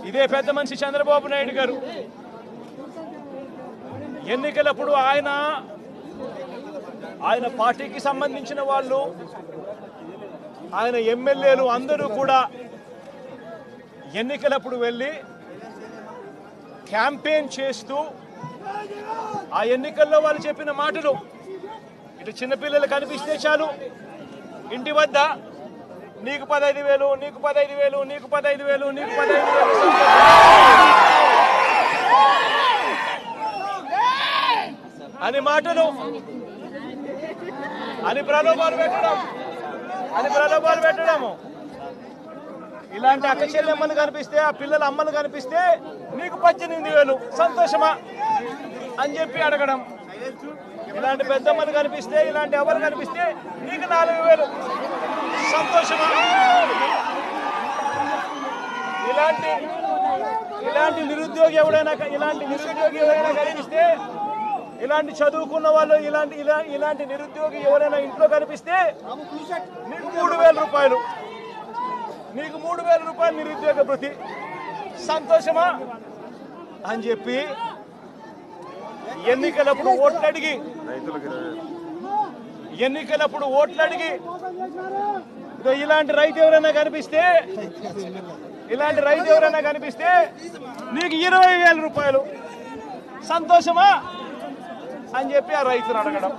ఇదే పెద్ద మనిషి చంద్రబాబు నాయుడు గారు ఎన్నికలప్పుడు ఆయన పార్టీకి సంబంధించిన వాళ్ళు, ఆయన ఎమ్మెల్యేలు అందరూ కూడా ఎన్నికలప్పుడు వెళ్ళి క్యాంపెయిన్ చేస్తూ ఆ ఎన్నికల్లో వాళ్ళు చెప్పిన మాటలు, ఇటు చిన్నపిల్లలు కనిపిస్తే చాలు ఇంటి వద్ద నీకు 15,000, నీకు 15,000, నీకు 15,000, నీకు 15,000 అని మాటలు, అని ప్రలోభాలు పెట్టడము, ఇలాంటి అక్క చెల్లెమ్మలు కనిపిస్తే, ఆ పిల్లల అమ్మలు కనిపిస్తే నీకు 18,000 సంతోషమా అని చెప్పి అడగడం, ఇలాంటి పెద్దమ్మలు కనిపిస్తే, ఇలాంటి ఎవరు కనిపిస్తే నీకు 4,000 సంతోషమా, ఇలాంటి నిరుద్యోగి ఎవరైనా కనిపిస్తే, ఇలాంటి చదువుకున్న వాళ్ళు, ఇలాంటి నిరుద్యోగి ఎవరైనా ఇంట్లో కనిపిస్తే నీకు 3,000 రూపాయలు, నీకు 3,000 రూపాయలు నిరుద్యోగ భృతి సంతోషమా అని చెప్పి ఎన్నికలప్పుడు ఓట్లడిగి ఇలాంటి రైతు ఎవరైనా కనిపిస్తే నీకు 20,000 రూపాయలు సంతోషమా అని చెప్పి ఆ రైతును అడగడం.